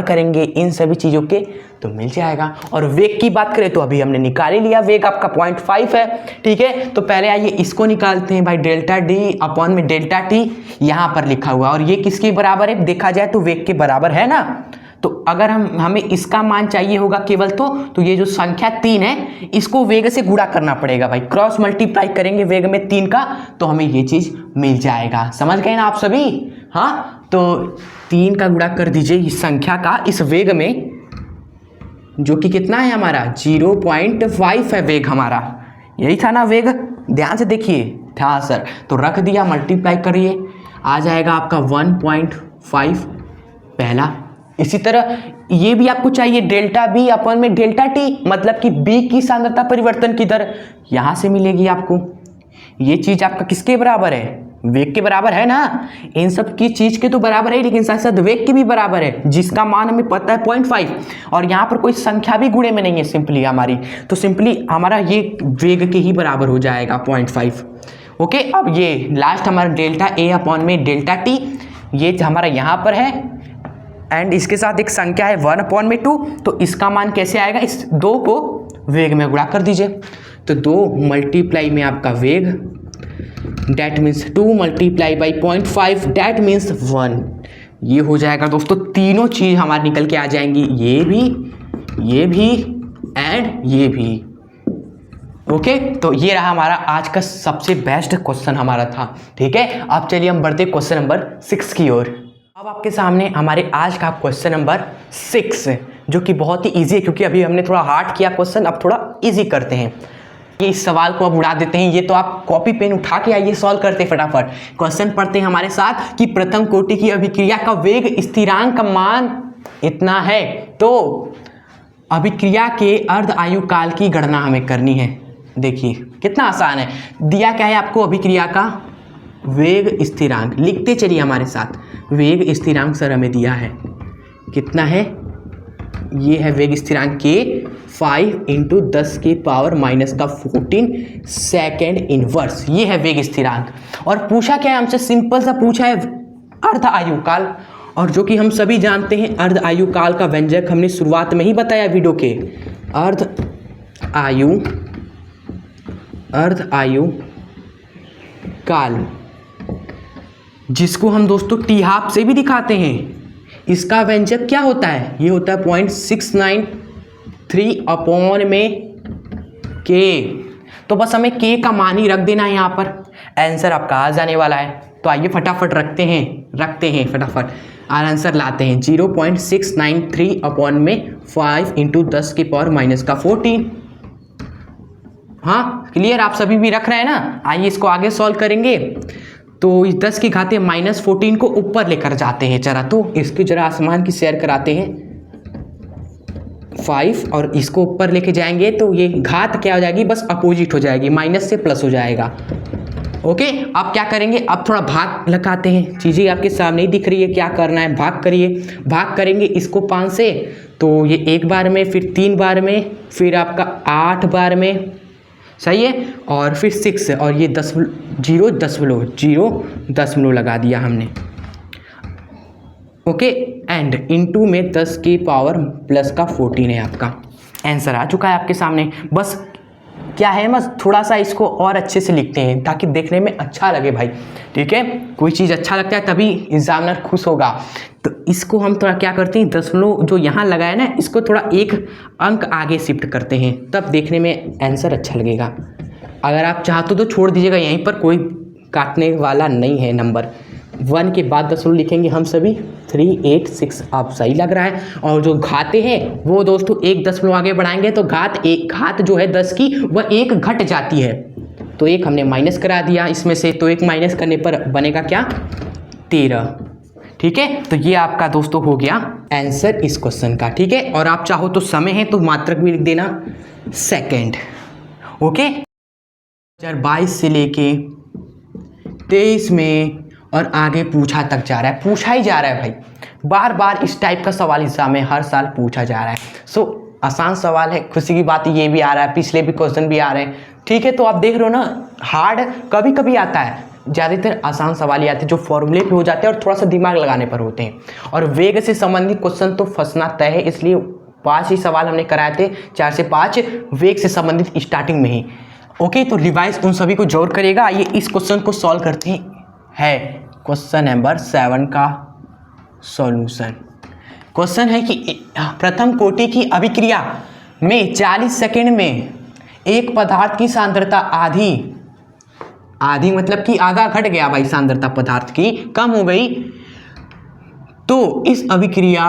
करेंगे इन सभी चीज़ों के तो मिल जाएगा। और वेग की बात करें तो अभी हमने निकाल ही लिया, वेग आपका 0.5 है। ठीक है, तो पहले आइए इसको निकालते हैं भाई, डेल्टा D अपॉन में डेल्टा T यहाँ पर लिखा हुआ, और ये किसके बराबर है, देखा जाए तो वेग के बराबर है ना। तो अगर हमें इसका मान चाहिए होगा केवल तो ये जो संख्या 3 है इसको वेग से गुणा करना पड़ेगा भाई, क्रॉस मल्टीप्लाई करेंगे वेग में 3 का, तो हमें ये चीज मिल जाएगा। समझ गए ना आप सभी। हाँ, तो 3 का गुणा कर दीजिए इस संख्या का इस वेग में, जो कि कितना है हमारा 0.5 है वेग हमारा, यही था ना वेग, ध्यान से देखिए। हाँ सर, तो रख दिया, मल्टीप्लाई करिए, आ जाएगा आपका 1.5 पहला। इसी तरह ये भी आपको चाहिए डेल्टा बी अपन में डेल्टा टी, मतलब कि बी की सांद्रता परिवर्तन की दर यहाँ से मिलेगी आपको। ये चीज आपका किसके बराबर है, वेग के बराबर है ना, इन सब की चीज के तो बराबर है, लेकिन साथ साथ वेग के भी बराबर है, जिसका मान हमें पता है 0.5, और यहाँ पर कोई संख्या भी गुणे में नहीं है सिंपली हमारी, तो सिंपली हमारा ये वेग के ही बराबर हो जाएगा 0.5। ओके, अब ये लास्ट हमारा डेल्टा ए अपॉन में डेल्टा टी, ये हमारा यहाँ पर है, एंड इसके साथ एक संख्या है 1/2, तो इसका मान कैसे आएगा, इस 2 को वेग में गुणा कर दीजिए, तो 2 मल्टीप्लाई में आपका वेग, that means 2 multiply by 0.5, that means 1। ये हो जाएगा दोस्तों, तीनों चीज हमारी निकल के आ जाएंगी, ये भी एंड ये भी। ओके, तो ये रहा हमारा आज का सबसे बेस्ट क्वेश्चन हमारा था। ठीक है, अब चलिए हम बढ़ते क्वेश्चन नंबर 6 की ओर। अब आपके सामने हमारे आज का क्वेश्चन नंबर 6, जो कि बहुत ही इजी है, क्योंकि अभी हमने थोड़ा हार्ड किया क्वेश्चन, अब थोड़ा इजी करते हैं। ये इस सवाल को अब उड़ा देते हैं, ये तो आप कॉपी पेन उठा के आइए, सॉल्व करते हैं फटाफट। क्वेश्चन पढ़ते हैं हमारे साथ कि प्रथम कोटि की अभिक्रिया का वेग स्थिरांक का मान इतना है, तो अभिक्रिया के अर्ध आयु काल की गणना हमें करनी है। देखिए कितना आसान है, दिया क्या है आपको, अभिक्रिया का वेग स्थिरांक, लिखते चलिए हमारे साथ, वेग स्थिरांक सर हमें दिया है, कितना है, ये है वेग स्थिरांक के 5 × 10 की पावर -14 सेकेंड इनवर्स, ये है वेग स्थिरांक। और पूछा क्या है हमसे, सिंपल सा पूछा है अर्ध आयु काल, और जो कि हम सभी जानते हैं अर्ध आयु काल का व्यंजक हमने शुरुआत में ही बताया वीडियो के, अर्ध आयु काल, जिसको हम दोस्तों टी-हाफ से भी दिखाते हैं। इसका व्यंजक क्या होता है, ये होता है 0.693 अपॉन में के, तो बस हमें के का मान ही रख देना है यहाँ पर, आंसर आपका आ जाने वाला है। तो आइए फटाफट रखते हैं फटाफट, आंसर लाते हैं 0.693 अपॉन में 5 × 10 की पावर -14। हाँ क्लियर, आप सभी भी रख रहे हैं ना। आइए इसको आगे सॉल्व करेंगे, तो इस 10 की घाते -14 को ऊपर लेकर जाते हैं जरा, तो इसको जरा आसमान की सैर कराते हैं, 5 और इसको ऊपर लेके जाएंगे तो ये घात क्या हो जाएगी, बस अपोजिट हो जाएगी, माइनस से प्लस हो जाएगा। ओके, अब क्या करेंगे, अब थोड़ा भाग लगाते हैं, चीज़ें आपके सामने ही दिख रही है, क्या करना है, भाग करिए, भाग करेंगे इसको 5 से, तो ये 1 बार में, फिर 3 बार में, फिर आपका 8 बार में, सही है, और फिर 6, और ये 0.0 लगा दिया हमने। ओके, एंड इनटू में 10 की पावर +14 है आपका आंसर आ चुका है आपके सामने। बस क्या है, बस थोड़ा सा इसको और अच्छे से लिखते हैं ताकि देखने में अच्छा लगे भाई। ठीक है, कोई चीज़ अच्छा लगता है तभी एग्जामिनर खुश होगा, तो इसको हम थोड़ा क्या करते हैं, दशमलव जो यहाँ लगाया ना, इसको थोड़ा 1 अंक आगे शिफ्ट करते हैं, तब देखने में आंसर अच्छा लगेगा। अगर आप चाहते तो छोड़ दीजिएगा, यहीं पर कोई काटने वाला नहीं है नंबर। 1 के बाद दशमलव लिखेंगे हम सभी, 386 आप सही लग रहा है। और जो घाते हैं वो दोस्तों 1 दशमलव आगे बढ़ाएंगे तो घात जो है 10 की वह 1 घट जाती है, तो 1 हमने माइनस करा दिया इसमें से, तो 1 माइनस करने पर बनेगा क्या, 13। ठीक है, तो ये आपका दोस्तों हो गया आंसर इस क्वेश्चन का। ठीक है, और आप चाहो तो समय है तो मात्रक भी लिख देना, सेकेंड। ओके, 2022 से लेके 23 में और आगे पूछा तक जा रहा है, पूछा ही जा रहा है भाई, बार बार इस टाइप का सवाल एग्जाम में हर साल पूछा जा रहा है। सो आसान सवाल है, खुशी की बात ये भी आ रहा है, पिछले भी क्वेश्चन भी आ रहे हैं। ठीक है, तो आप देख रहे हो ना, हार्ड कभी कभी आता है, ज़्यादातर आसान सवाल ही आते हैं जो फॉर्मूले पे हो जाते हैं और थोड़ा सा दिमाग लगाने पर होते हैं। और वेग से संबंधित क्वेश्चन तो फंसना तय है, इसलिए 5 ही सवाल हमने कराए थे, 4 से 5 वेग से संबंधित स्टार्टिंग में ही। ओके, तो रिवाइज उन सभी को जरूर करिएगा। आइए इस क्वेश्चन को सॉल्व करते हैं, क्वेश्चन नंबर 7 का सॉल्यूशन। क्वेश्चन है कि प्रथम कोटि की अभिक्रिया में 40 सेकेंड में एक पदार्थ की सांद्रता आधी मतलब कि आधा घट गया भाई, सांद्रता पदार्थ की कम हो गई, तो इस अभिक्रिया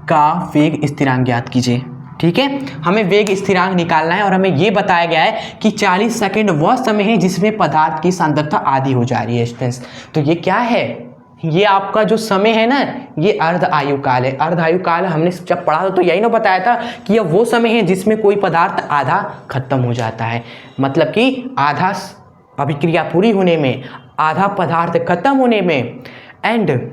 का वेग स्थिरांक ज्ञात कीजिए। ठीक है, हमें वेग स्थिरांक निकालना है और हमें यह बताया गया है कि 40 सेकंड वह समय है जिसमें पदार्थ की सांद्रता आधी हो जा रही है स्टूडेंट्स। तो ये क्या है, ये आपका जो समय है ना, ये अर्ध आयु काल है। अर्ध आयु काल हमने जब पढ़ा था तो यही ना बताया था कि यह वो समय है जिसमें कोई पदार्थ आधा खत्म हो जाता है, मतलब कि आधा अभिक्रिया पूरी होने में, आधा पदार्थ खत्म होने में, एंड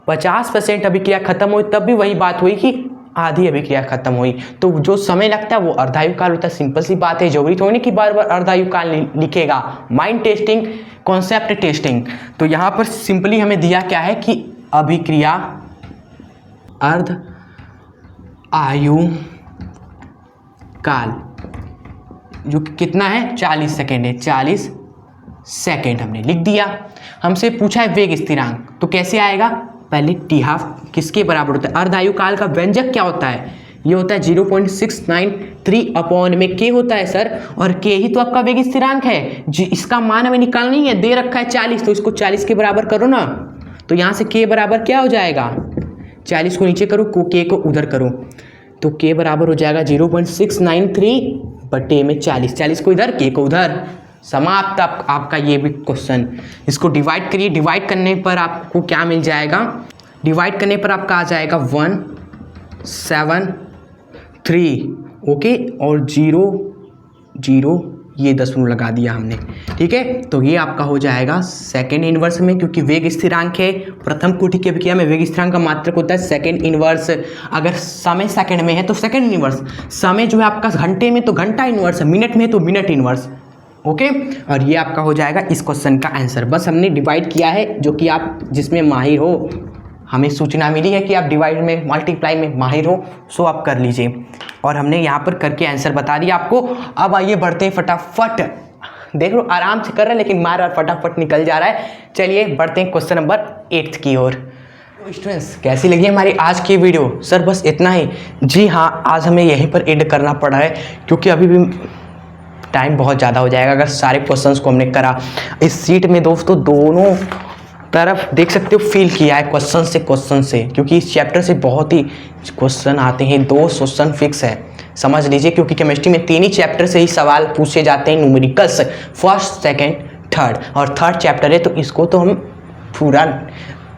50% अभिक्रिया खत्म हुई तब भी वही बात हुई कि आधी अभिक्रिया खत्म हुई। तो जो समय लगता है वो अर्धायु काल होता है। सिंपल सी बात है, जरूरी तो होने की बार बार अर्धायु काल लिखेगा। Mind testing, concept testing. तो यहाँ पर सिंपली हमें दिया क्या है कि अभिक्रिया अर्ध आयु काल जो कितना है 40 सेकेंड है, 40 सेकेंड हमने लिख दिया। हमसे पूछा है वेग स्थिरांक, तो कैसे आएगा, पहले टी हाफ किसके बराबर होता है, अर्धायु काल का व्यंजक क्या होता है, ये होता है 0.693 अपॉन में के होता है सर, और के ही तो आपका वेग स्थिरांक है जी। इसका मान हमें निकालना ही है, दे रखा है 40, तो इसको 40 के बराबर करो ना। तो यहाँ से के बराबर क्या हो जाएगा, 40 को नीचे करो, के को उधर करो, तो के बराबर हो जाएगा 0.693 बटे में 40, 40 को इधर, के को उधर। समाप्त आपका ये भी क्वेश्चन। इसको डिवाइड करिए, डिवाइड करने पर आपको क्या मिल जाएगा, डिवाइड करने पर आपका आ जाएगा 173, ओके, और 0 0 ये दशमलव लगा दिया हमने। ठीक है, तो ये आपका हो जाएगा सेकेंड इनवर्स में, क्योंकि वेग स्थिरांक है। प्रथम कोटि की अभिक्रिया में वेग स्थिरांक का मात्रक होता है सेकेंड इनवर्स। अगर समय सेकेंड में है तो सेकेंड इनवर्स, समय जो है आपका घंटे में तो घंटा इनवर्स, मिनट में तो मिनट इनवर्स, ओके। और ये आपका हो जाएगा इस क्वेश्चन का आंसर। बस हमने डिवाइड किया है, जो कि आप जिसमें माहिर हो, हमें सूचना मिली है कि आप डिवाइड में, मल्टीप्लाई में माहिर हो, सो आप कर लीजिए। और हमने यहाँ पर करके आंसर बता दिया आपको। अब आइए बढ़ते हैं फटाफट, देख लो आराम से कर रहे हैं लेकिन मार और फटाफट निकल जा रहा है। चलिए बढ़ते हैं क्वेश्चन नंबर 8 की ओर। स्टूडेंट्स कैसी लगी हमारी आज की वीडियो, सर बस इतना ही, जी हाँ, आज हमें यहीं पर एंड करना पड़ा है क्योंकि अभी भी टाइम बहुत ज़्यादा हो जाएगा अगर सारे क्वेश्चंस को हमने करा। इस सीट में दोस्तों दोनों तरफ देख सकते हो फिल किया है क्वेश्चन से, क्योंकि इस चैप्टर से बहुत ही क्वेश्चन आते हैं, 2 क्वेश्चन फिक्स है, समझ लीजिए। क्योंकि केमिस्ट्री में 3 ही चैप्टर से ही सवाल पूछे जाते हैं, न्यूमेरिकल्स, फर्स्ट सेकेंड थर्ड, और थर्ड चैप्टर है तो इसको तो हम पूरा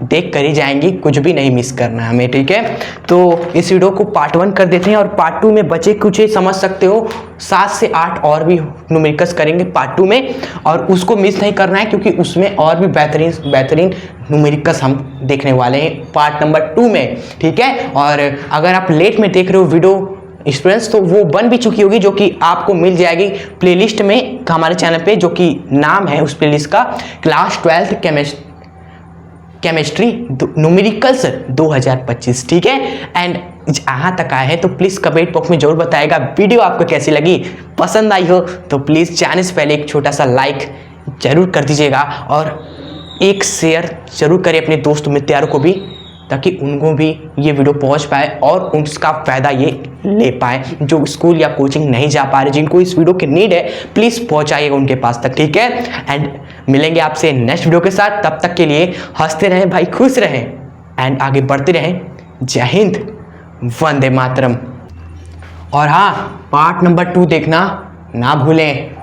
देख कर ही जाएंगे, कुछ भी नहीं मिस करना है हमें। ठीक है, तो इस वीडियो को पार्ट 1 कर देते हैं और पार्ट 2 में बचे कुछ समझ सकते हो 7 से 8 और भी न्यूमेरिकल्स करेंगे पार्ट 2 में, और उसको मिस नहीं करना है क्योंकि उसमें और भी बेहतरीन न्यूमेरिकल्स हम देखने वाले हैं पार्ट नंबर 2 में। ठीक है, और अगर आप लेट में देख रहे हो वीडियो स्टूडेंट्स तो वो बन भी चुकी होगी, जो कि आपको मिल जाएगी प्लेलिस्ट में हमारे चैनल पे, जो कि नाम है उस प्लेलिस्ट का क्लास 12th केमिस्ट्री न्यूमेरिकल्स 2025। ठीक है, एंड यहाँ तक आए हैं तो प्लीज़ कमेंट बॉक्स में जरूर बताएगा वीडियो आपको कैसी लगी। पसंद आई हो तो प्लीज़ चैनल से पहले एक छोटा सा लाइक जरूर कर दीजिएगा और एक शेयर जरूर करें अपने दोस्त मित्रों को भी, ताकि उनको भी ये वीडियो पहुंच पाए और उसका फ़ायदा ये ले पाए जो स्कूल या कोचिंग नहीं जा पा रहे, जिनको इस वीडियो की नीड है, प्लीज़ पहुंचाइएगा उनके पास तक। ठीक है, एंड मिलेंगे आपसे नेक्स्ट वीडियो के साथ, तब तक के लिए हंसते रहें भाई, खुश रहें एंड आगे बढ़ते रहें। जय हिंद, वंदे मातरम। और हाँ, पार्ट नंबर 2 देखना ना भूलें।